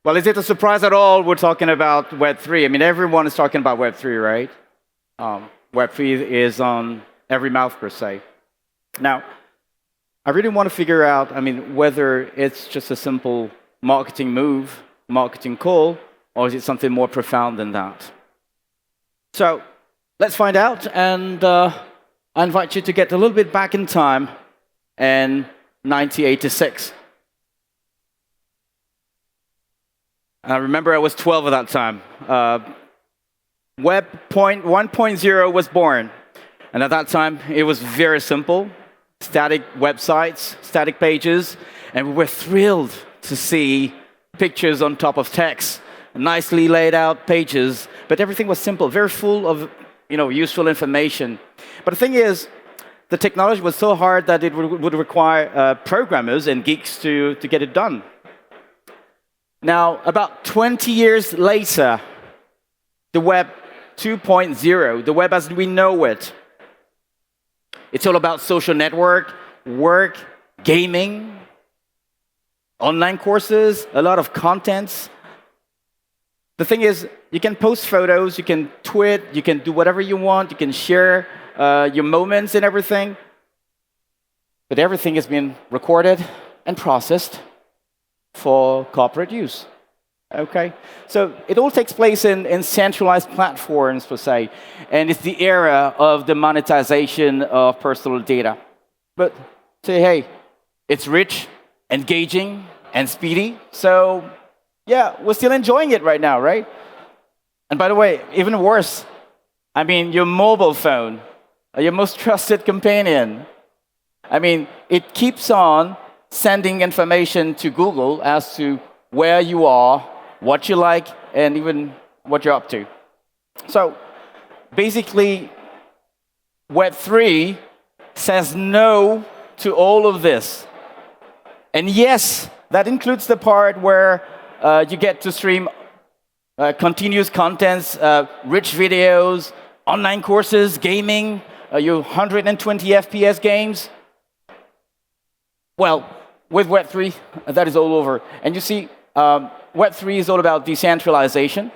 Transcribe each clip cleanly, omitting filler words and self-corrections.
Well, is it a surprise at all we're talking about Web3? I mean, everyone is talking about Web3, right? Web3 is on every mouth, per se. Now, I really want to figure out, I mean, whether it's just a simple marketing move, marketing call, or is it something more profound than that? So, let's find out, and I invite you to get a little bit back in time in 1986. I remember I was 12 at that time. Web 1.0 was born. And at that time, it was very simple. Static websites, static pages. And we were thrilled to see pictures on top of text, nicely laid out pages. But everything was simple, very full of useful information. But the thing is, the technology was so hard that it would require programmers and geeks to get it done. Now, about 20 years later, the Web 2.0, the web as we know it, it's all about social network, work, gaming, online courses, a lot of contents. The thing is, you can post photos, you can tweet, you can do whatever you want, you can share your moments and everything. But everything has been recorded and processed for corporate use. Okay? So it all takes place in centralized platforms, per se, and it's the era of the monetization of personal data. But say, hey, it's rich, engaging, and speedy, so yeah, we're still enjoying it right now, right? And by the way, even worse, I mean, your mobile phone, your most trusted companion, I mean, it keeps on sending information to Google as to where you are, what you like, and even what you're up to. So basically, Web3 says no to all of this. And yes, that includes the part where you get to stream continuous contents, rich videos, online courses, gaming, your 120 FPS games. Well, with Web3, that is all over. And you see, Web3 is all about decentralization.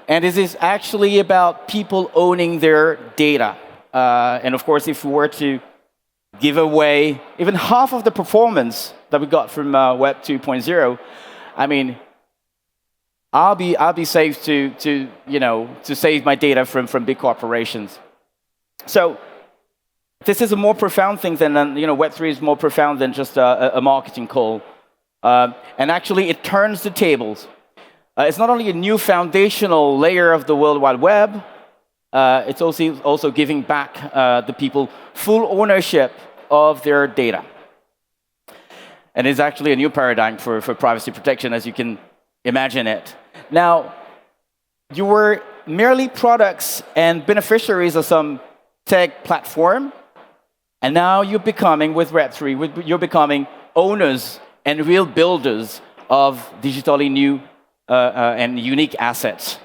And this is actually about people owning their data. And of course, if we were to give away even half of the performance that we got from Web 2.0, I mean, I'll be safe to save my data from big corporations. So this is a more profound thing than Web3 is more profound than just a marketing call. And actually, it turns the tables. It's not only a new foundational layer of the World Wide Web, it's also giving back the people full ownership of their data. And it's actually a new paradigm for privacy protection, as you can imagine it. Now, you were merely products and beneficiaries of some tech platform, and now you're becoming, with Web3, you're becoming owners and real builders of digitally new and unique assets.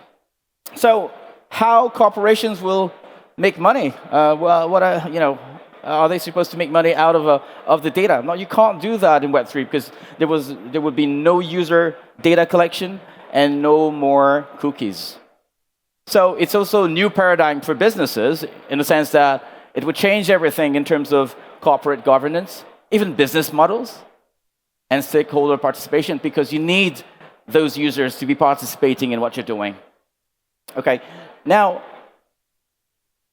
So, how corporations will make money? Are they supposed to make money out of the data? No, you can't do that in Web3 because there would be no user data collection and no more cookies. So it's also a new paradigm for businesses in the sense that it would change everything in terms of corporate governance, even business models, and stakeholder participation, because you need those users to be participating in what you're doing. Okay, now,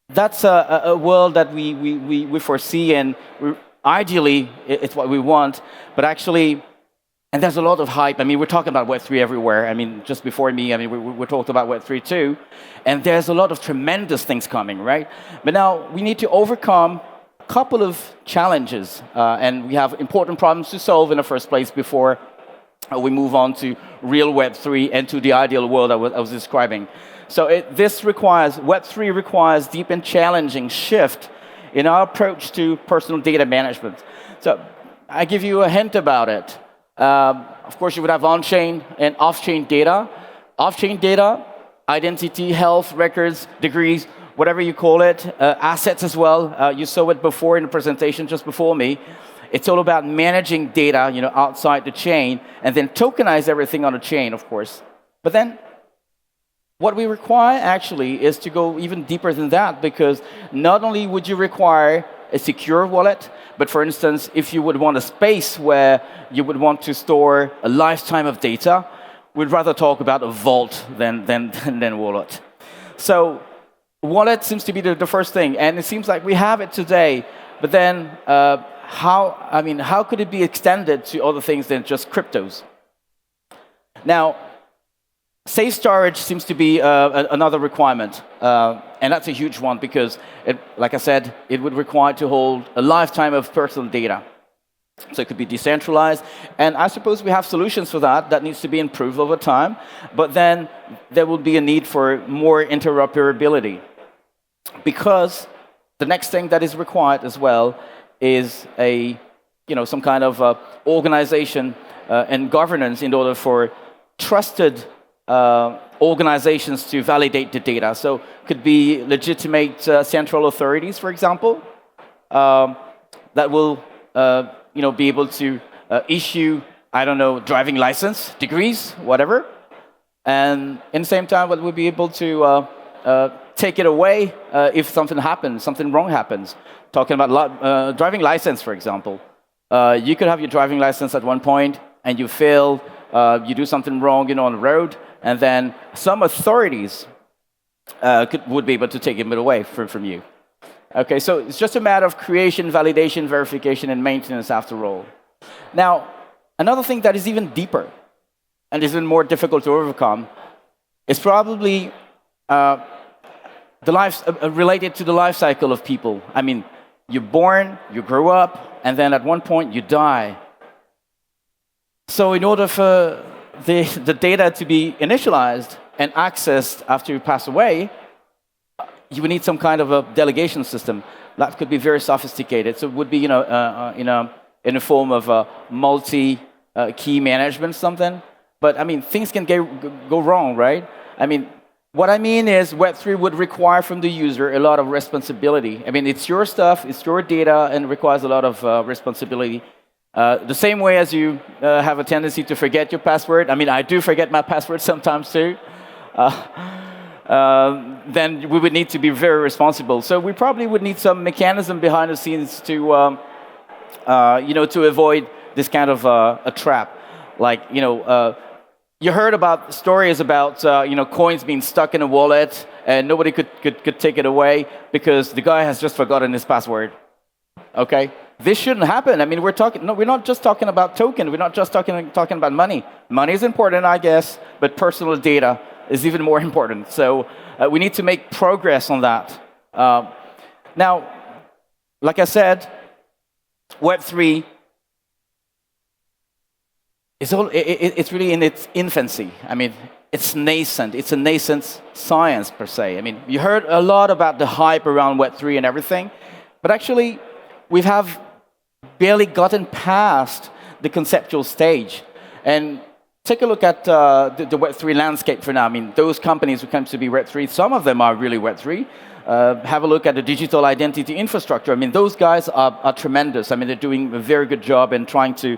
that's a world that we foresee, and ideally, it's what we want, but actually, and there's a lot of hype. I mean, we're talking about Web3 everywhere. I mean, just before me, I mean, we talked about Web3 too, and there's a lot of tremendous things coming, right? But now, we need to overcome a couple of challenges, and we have important problems to solve in the first place before we move on to real Web3 and to the ideal world I was describing. So Web3 requires deep and challenging shift in our approach to personal data management. So I give you a hint about it. Of course, you would have on-chain and off-chain data. Off-chain data, identity, health, records, degrees, whatever you call it, assets as well. You saw it before in the presentation just before me. It's all about managing data, outside the chain, and then tokenize everything on the chain, of course. But then, what we require actually is to go even deeper than that, because not only would you require a secure wallet, but for instance, if you would want a space where you would want to store a lifetime of data, we'd rather talk about a vault than wallet. So wallet seems to be the first thing, and it seems like we have it today, but then how could it be extended to other things than just cryptos? Now, safe storage seems to be another requirement, and that's a huge one because, like I said, it would require to hold a lifetime of personal data. So it could be decentralized, and I suppose we have solutions for that. That needs to be improved over time, but then there will be a need for more interoperability, because the next thing that is required as well is some kind of organization and governance in order for trusted organizations to validate the data. So could be legitimate central authorities, for example, that will be able to issue, driving license, degrees, whatever, and in the same time, what will be able to take it away if something wrong happens. Talking about driving license, for example. You could have your driving license at one point, and you fail, you do something wrong, on the road, and then some authorities would be able to take it away from you. Okay, so it's just a matter of creation, validation, verification, and maintenance after all. Now, another thing that is even deeper and is even more difficult to overcome is probably related to the life cycle of people. I mean, you're born, you grow up, and then at one point you die. So in order for the data to be initialized and accessed after you pass away, you would need some kind of a delegation system. That could be very sophisticated. So it would be, in a form of multi-key management something. But I mean, things can go wrong, right? I mean, what I mean is Web3 would require from the user a lot of responsibility. I mean, it's your stuff, it's your data, and it requires a lot of responsibility. The same way as you have a tendency to forget your password. I mean, I do forget my password sometimes too. Then we would need to be very responsible. So we probably would need some mechanism behind the scenes to, to avoid this kind of a trap. Like, you heard about stories about, coins being stuck in a wallet and nobody could take it away because the guy has just forgotten his password. Okay? This shouldn't happen. I mean, we're not just talking about token. We're not just talking about money. Money is important, I guess, but personal data is even more important. So we need to make progress on that. Now, like I said, Web3 it's really in its infancy. I mean, it's nascent. It's a nascent science, per se. I mean, you heard a lot about the hype around Web3 and everything, but actually, we have barely gotten past the conceptual stage. And take a look at the Web3 landscape for now. I mean, those companies who claim to be Web3, some of them are really Web3. Have a look at the digital identity infrastructure. I mean, those guys are tremendous. I mean, they're doing a very good job in trying to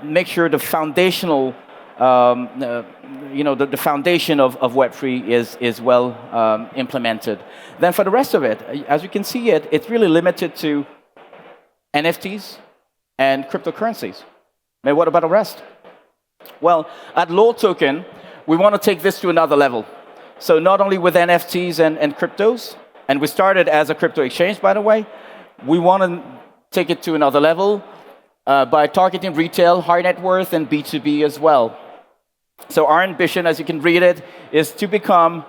make sure the foundational, the foundation of Web3 is well implemented. Then for the rest of it, as you can see it's really limited to NFTs and cryptocurrencies. I mean, what about the rest? Well, at LordToken, we want to take this to another level. So not only with NFTs and cryptos, and we started as a crypto exchange, by the way, we want to take it to another level by targeting retail, high net worth, and B2B as well. So our ambition, as you can read it, is to become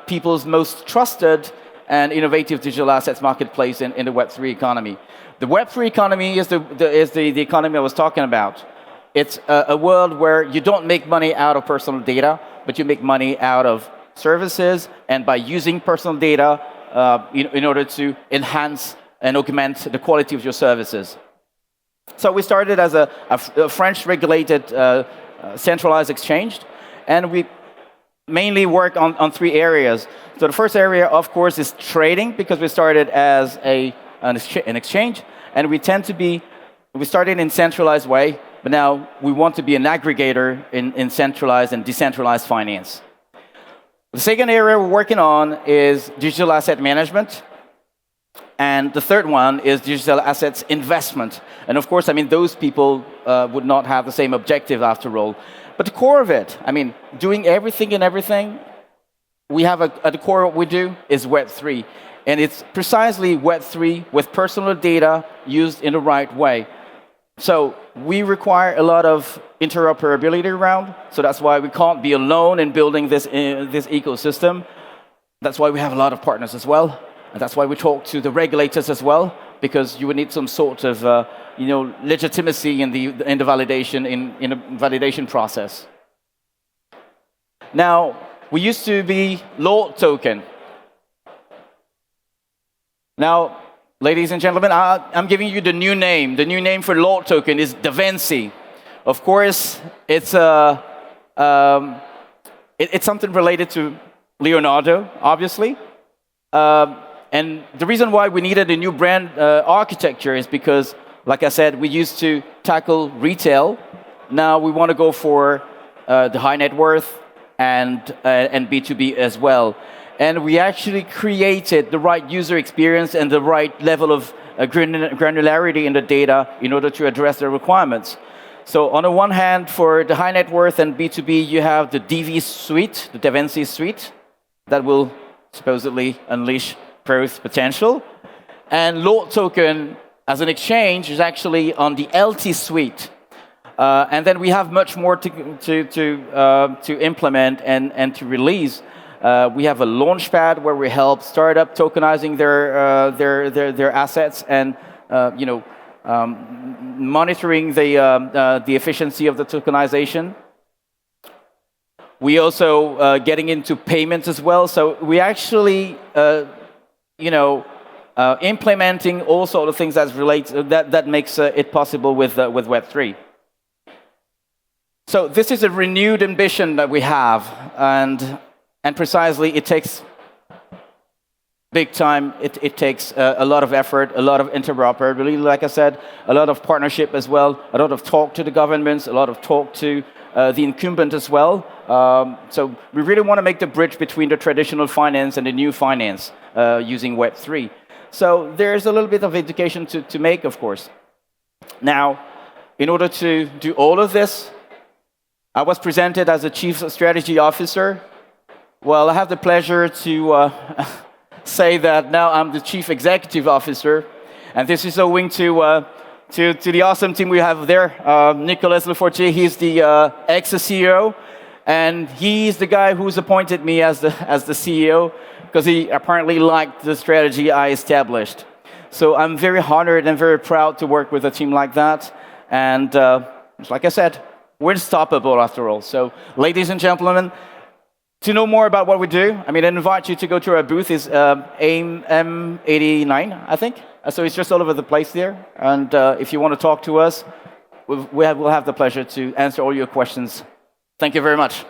people's most trusted and innovative digital assets marketplace in the Web3 economy. The Web3 economy is the economy I was talking about. It's a world where you don't make money out of personal data, but you make money out of services, and by using personal data in order to enhance and augment the quality of your services. So we started as a French-regulated centralized exchange, and we mainly work on three areas. So the first area, of course, is trading, because we started as an exchange, and we tend to be We started in centralized way, but now we want to be an aggregator in centralized and decentralized finance. The second area we're working on is digital asset management. And the third one is digital assets investment. And of course, I mean, those people would not have the same objective after all. But the core of it, I mean, doing everything and everything, we have at the core of what we do is Web3. And it's precisely Web3 with personal data used in the right way. So we require a lot of interoperability around. So that's why we can't be alone in building this ecosystem. That's why we have a lot of partners as well. And that's why we talk to the regulators as well, because you would need some sort of legitimacy in the validation in a validation process. Now, we used to be LordToken. Now, ladies and gentlemen, I'm giving you the new name. The new name for LordToken is Davensi. Of course, it's something related to Leonardo, obviously. And the reason why we needed a new brand architecture is because, like I said, we used to tackle retail. Now we want to go for the high net worth and B2B as well. And we actually created the right user experience and the right level of granularity in the data in order to address their requirements. So on the one hand, for the high net worth and B2B, you have the DV suite, the Davensi suite, that will supposedly unleash growth potential. And LordToken, as an exchange, is actually on the LT suite. And then we have much more to implement and to release. We have a launchpad where we help startup tokenizing their assets and monitoring the efficiency of the tokenization. We also getting into payments as well. So we actually implementing all sort of things that makes it possible with Web3. So this is a renewed ambition that we have, and precisely it takes big time. It takes a lot of effort, a lot of interoperability, like I said, a lot of partnership as well, a lot of talk to the governments, a lot of talk to the incumbent as well. So we really want to make the bridge between the traditional finance and the new finance using Web3. So there's a little bit of education to make, of course. Now, in order to do all of this, I was presented as a Chief Strategy Officer. Well, I have the pleasure to say that now I'm the Chief Executive Officer, and this is owing to the awesome team we have there. Nicolas Lefortier, he's the ex-CEO, and he's the guy who's appointed me as the CEO, because he apparently liked the strategy I established. So I'm very honored and very proud to work with a team like that, and like I said, we're unstoppable after all. So, ladies and gentlemen, to know more about what we do, I invite you to go to our booth. It's AIM89, I think. So it's just all over the place there. And if you want to talk to us, we'll have the pleasure to answer all your questions. Thank you very much.